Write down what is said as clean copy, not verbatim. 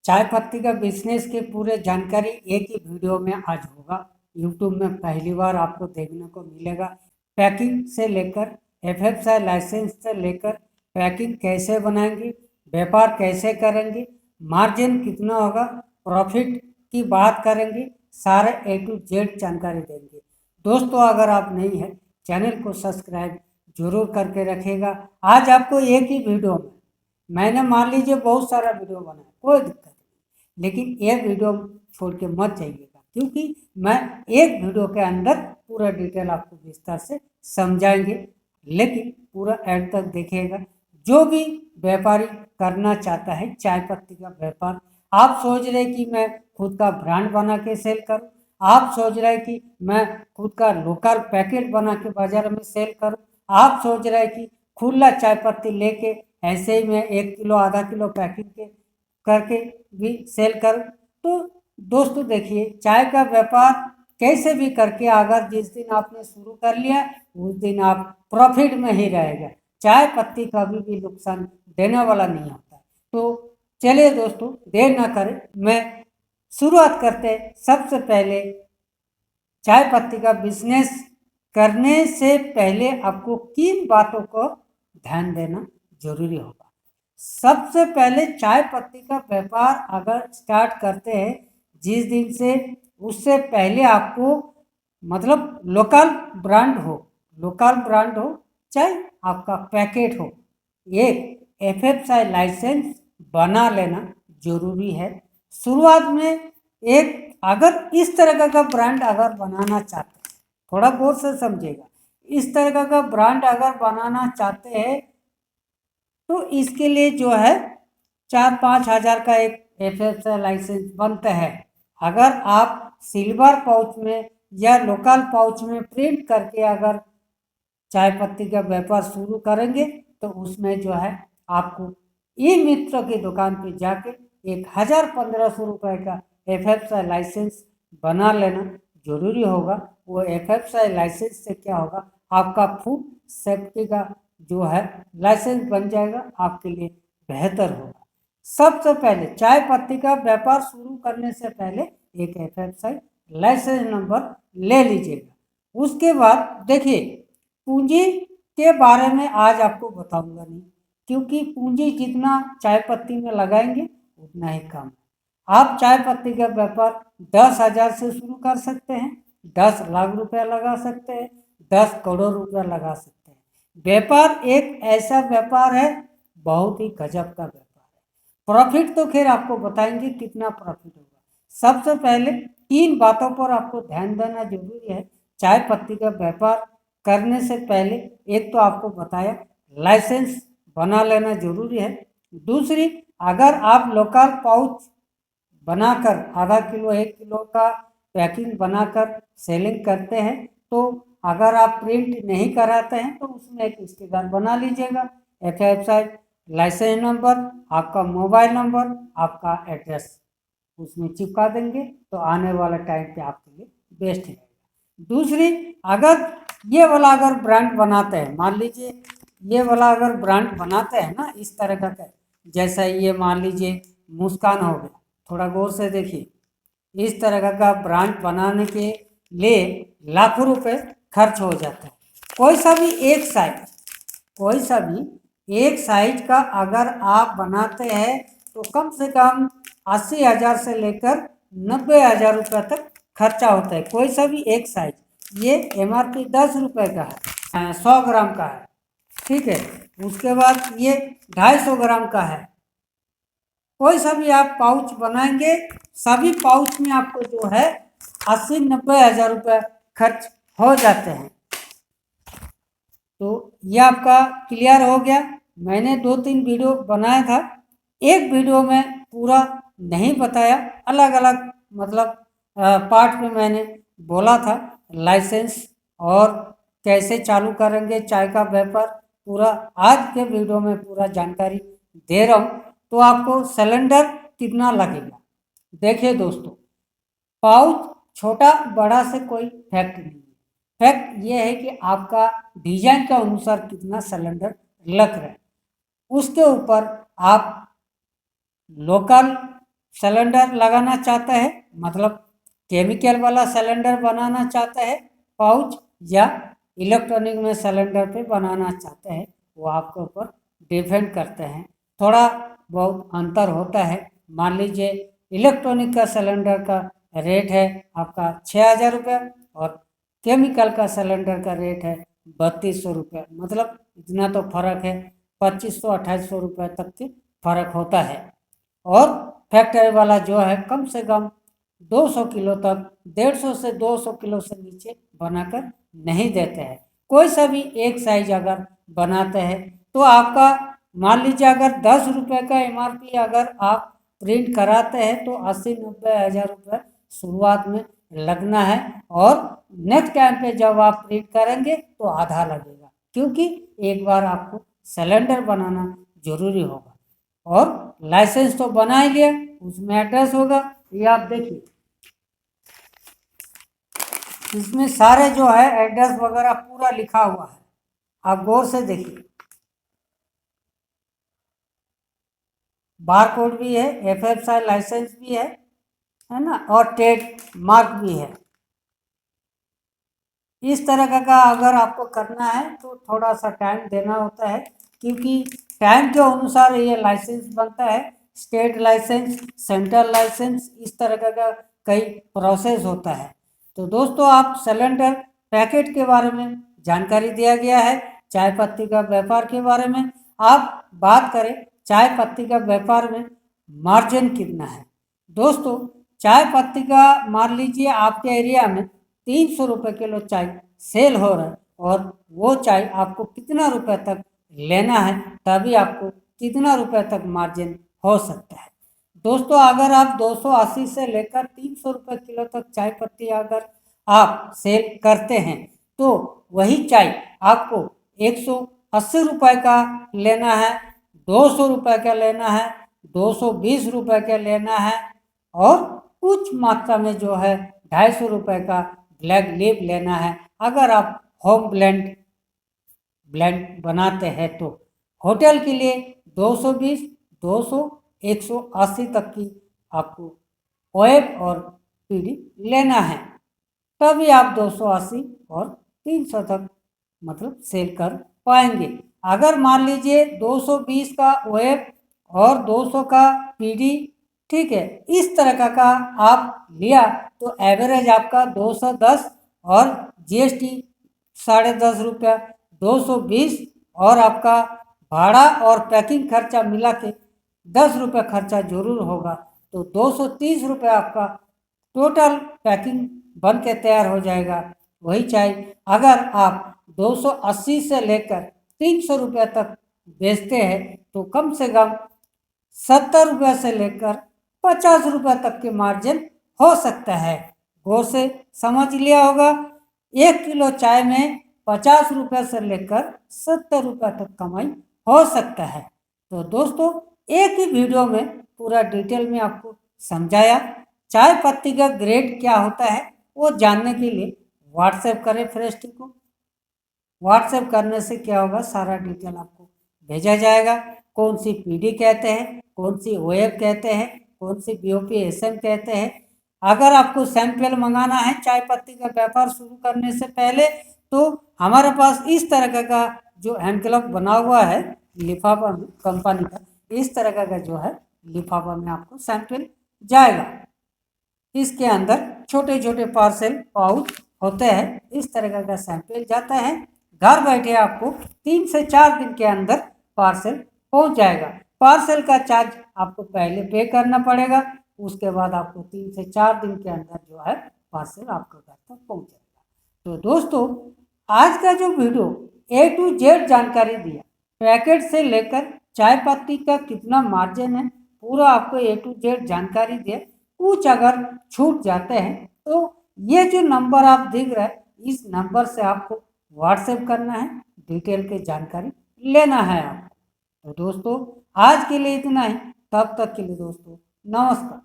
चाय पत्ती का बिजनेस के पूरे जानकारी एक ही वीडियो में आज होगा। यूट्यूब में पहली बार आपको देखने को मिलेगा। पैकिंग से लेकर एफएसआई लाइसेंस से लेकर पैकिंग कैसे बनाएंगे, व्यापार कैसे करेंगे, मार्जिन कितना होगा, प्रॉफिट की बात करेंगे, सारे A to Z जानकारी देंगे। दोस्तों, अगर आप नहीं है चैनल को सब्सक्राइब जरूर करके रखिएगा। आज आपको एक ही वीडियो में, मैंने मान लीजिए बहुत सारा वीडियो बनाया, कोई दिक्कत नहीं, लेकिन ये वीडियो छोड़ के मत जाइएगा, क्योंकि मैं एक वीडियो के अंदर पूरा डिटेल आपको विस्तार से समझाएंगे। लेकिन पूरा एंड तक देखिएगा। जो भी व्यापारी करना चाहता है चाय पत्ती का व्यापार, आप सोच रहे कि मैं खुद का ब्रांड बना के सेल करूं, आप सोच रहे कि मैं खुद का लोकल पैकेट बना के बाजार में सेल करूं, आप सोच रहे कि खुला चाय पत्ती लेके ऐसे ही मैं 1 किलो आधा किलो पैकेट के करके भी सेल कर। तो दोस्तों देखिए, चाय का व्यापार कैसे भी करके अगर जिस दिन आपने शुरू कर लिया उस दिन आप प्रॉफिट में ही रहेगा। चाय पत्ती कभी भी नुकसान देने वाला नहीं होता। तो चलिए दोस्तों, देर ना करें, मैं शुरुआत करते हैं। सबसे पहले चाय पत्ती का बिजनेस करने से पहले आपको किन बातों को ध्यान देना जरूरी होगा। सबसे पहले चाय पत्ती का व्यापार अगर स्टार्ट करते हैं जिस दिन से, उससे पहले आपको मतलब लोकल ब्रांड हो, लोकल ब्रांड हो चाहे आपका पैकेट हो, एक एफएसआई लाइसेंस बना लेना जरूरी है। शुरुआत में एक अगर इस तरह का ब्रांड अगर बनाना चाहते हैं, थोड़ा गौर से समझिएगा, इस तरह का ब्रांड अगर बनाना चाहते हैं तो इसके लिए जो है 4-5 हज़ार का एक एफएसआई लाइसेंस बनता है। अगर आप सिल्वर पाउच में या लोकल पाउच में प्रिंट करके अगर चाय पत्ती का व्यापार शुरू करेंगे तो उसमें जो है आपको ई मित्र की दुकान पे जाके 1,000-1,500 रुपये का एफएसआई लाइसेंस बना लेना जरूरी होगा। वो एफएसआई लाइसेंस से क्या होगा, आपका फूड सेफ्टी का जो है लाइसेंस बन जाएगा, आपके लिए बेहतर होगा। सबसे पहले चाय पत्ती का व्यापार शुरू करने से पहले एक एफएसआई लाइसेंस नंबर ले लीजिएगा। उसके बाद देखिए, पूंजी के बारे में आज आपको बताऊंगा नहीं, क्योंकि पूंजी जितना चाय पत्ती में लगाएंगे उतना ही कम है। आप चाय पत्ती का व्यापार 10,000 से शुरू कर सकते हैं, 10 लाख रुपया लगा सकते हैं, 10 करोड़ रुपया लगा सकते हैं। व्यापार एक ऐसा व्यापार है, बहुत ही गजब का व्यापार है। प्रॉफिट तो खैर आपको बताएंगे कितना प्रॉफिट होगा। सबसे पहले 3 बातों पर आपको ध्यान देना जरूरी है चाय पत्ती का व्यापार करने से पहले। एक तो आपको बताया लाइसेंस बना लेना जरूरी है। दूसरी, अगर आप लोकल पाउच बनाकर आधा किलो 1 किलो का पैकिंग बनाकर सेलिंग करते हैं तो अगर आप प्रिंट नहीं कराते हैं तो उसमें एक स्टिकर बना लीजिएगा। एफएसआई लाइसेंस नंबर, आपका मोबाइल नंबर, आपका एड्रेस उसमें चिपका देंगे तो आने वाला टाइम पे आपके लिए बेस्ट है। दूसरी, अगर ये वाला अगर ब्रांड बनाते हैं, मान लीजिए ये वाला अगर ब्रांड बनाते हैं ना इस तरह का, जैसा ये मान लीजिए मुस्कान हो गया, थोड़ा गौर से देखिए, इस तरह का ब्रांड बनाने के लिए लाखों रुपए खर्च हो जाता है। कोई सा भी एक साइज, कोई सा भी एक साइज का अगर आप बनाते हैं तो कम से कम 80,000 से लेकर 90,000 रुपये तक खर्चा होता है। कोई सा भी एक साइज। ये एमआरपी 10 रुपये का है, 100 ग्राम का है, ठीक है। उसके बाद ये 250 ग्राम का है। कोई सा भी आप पाउच बनाएंगे, सभी पाउच में आपको जो है 80-90,000 रुपये खर्च हो जाते हैं। तो ये आपका क्लियर हो गया। मैंने 2-3 वीडियो बनाया था, एक वीडियो में पूरा नहीं बताया, अलग अलग मतलब पार्ट में मैंने बोला था लाइसेंस और कैसे चालू करेंगे चाय का व्यापार। पूरा आज के वीडियो में पूरा जानकारी दे रहा हूँ। तो आपको सिलेंडर कितना लगेगा, देखिए दोस्तों, पाउच छोटा बड़ा से कोई फैक्ट नहीं है। फैक्ट ये है कि आपका डिजाइन के अनुसार कितना सिलेंडर लग रहा है, उसके ऊपर आप लोकल सिलेंडर लगाना चाहता है, मतलब केमिकल वाला सिलेंडर बनाना चाहता है पाउच, या इलेक्ट्रॉनिक में सिलेंडर पे बनाना चाहते हैं, वो आपके ऊपर डिपेंड करते हैं। थोड़ा बहुत अंतर होता है। मान लीजिए इलेक्ट्रॉनिक का सिलेंडर का रेट है आपका 6,000 रुपये और केमिकल का सिलेंडर का रेट है 3200 रुपये, मतलब इतना तो फर्क है, 2500-2800 रुपये तक के फर्क होता है। और फैक्ट्री वाला जो है कम से कम 200 किलो तक, 150 से 200 किलो से नीचे बनाकर नहीं देते हैं। कोई सा भी एक साइज अगर बनाते हैं तो आपका मान लीजिए अगर 10 रुपये का MRP अगर आप प्रिंट कराते हैं तो 80-90 हज़ार रुपये शुरुआत में लगना है, और नेक्स्ट टाइम पे जब आप प्रिंट करेंगे तो आधा लगेगा, क्योंकि एक बार आपको सिलेंडर बनाना जरूरी होगा। और लाइसेंस तो बना ही लिया, उसमें एड्रेस होगा, ये आप देखिए इसमें सारे जो है एड्रेस वगैरह पूरा लिखा हुआ है, आप गौर से देखिए। बार कोड भी है, FFSI लाइसेंस भी है ना, और ट्रेड मार्क भी है। इस तरह का अगर आपको करना है तो थोड़ा सा टाइम देना होता है, क्योंकि टाइम के अनुसार ये लाइसेंस बनता है। स्टेट लाइसेंस, सेंट्रल लाइसेंस, इस तरह का कई प्रोसेस होता है। तो दोस्तों आप सिलेंडर पैकेट के बारे में जानकारी दिया गया है। चाय पत्ती का व्यापार के बारे में आप बात करें, चाय पत्ती का व्यापार में मार्जिन कितना है। दोस्तों चाय पत्ती का मान लीजिए आपके एरिया में 300 रुपये किलो चाय सेल हो रहा है, और वो चाय आपको कितना रुपए तक लेना है, तभी आपको कितना रुपए तक मार्जिन हो सकता है। दोस्तों अगर आप 280 से लेकर 300 रुपये किलो तक चाय पत्ती अगर आप सेल करते हैं तो वही चाय आपको 180 रुपये का लेना है, 200 रुपये का लेना है, 220 रुपये का लेना है, और कुछ मात्रा में जो है 250 रुपये का ब्लैक लीफ लेना है अगर आप होम ब्लेंड बनाते हैं तो। होटल के लिए 220, 200, 180 तक की आपको OF और PD लेना है, तभी आप 280 और 300 तक मतलब सेल कर पाएंगे। अगर मान लीजिए 220 का OF और 200 का PD, ठीक है, इस तरह का आप लिया तो एवरेज आपका 210 और GST 10.5 रुपया, 220 और आपका भाड़ा और पैकिंग खर्चा मिला के 10 रुपये खर्चा जरूर होगा, तो 230 रुपये आपका टोटल पैकिंग बन के तैयार हो जाएगा। वही चाय अगर आप 280 से लेकर 300 रुपये तक बेचते हैं तो कम से कम 70 रुपये से लेकर 50 रुपये तक के मार्जिन हो सकता है। गौर से समझ लिया होगा, 1 किलो चाय में 50 रुपये से लेकर 70 रुपये तक कमाई हो सकता है। तो दोस्तों एक ही वीडियो में पूरा डिटेल में आपको समझाया। चाय पत्ती का ग्रेड क्या होता है वो जानने के लिए व्हाट्सएप करें फ्रेश को। व्हाट्सएप करने से क्या होगा, सारा डिटेल आपको भेजा जाएगा। कौन सी PD कहते हैं, कौन सी OF कहते हैं, कौन सी BOP SM कहते हैं। अगर आपको सैंपल मंगाना है चाय पत्ती का व्यापार शुरू करने से पहले तो हमारे पास इस तरह का जो एनवेलप बना हुआ है लिफाफा में कंपनी का, इस तरह का जो है लिफाफा में आपको सैंपल जाएगा। इसके अंदर छोटे छोटे पार्सल पाउच होते हैं, इस तरह का सैंपल जाता है। घर बैठे आपको 3 से 4 दिन के अंदर पार्सल पहुंच जाएगा। पार्सल का चार्ज आपको पहले पे करना पड़ेगा, उसके बाद आपको 3 से 4 दिन के अंदर जो है पार्सल आपके घर तक पहुंच जाएगा। तो दोस्तों आज का जो वीडियो A to Z जानकारी दिया, पैकेट से लेकर चाय पत्ती का कितना मार्जिन है, पूरा आपको A to Z जानकारी दिया। कुछ अगर छूट जाते हैं तो ये जो नंबर आप देख रहे हैं, इस नंबर से आपको व्हाट्सएप करना है, डिटेल की जानकारी लेना है आपको। तो दोस्तों आज के लिए इतना ही, तब तक के लिए दोस्तों नमस्कार।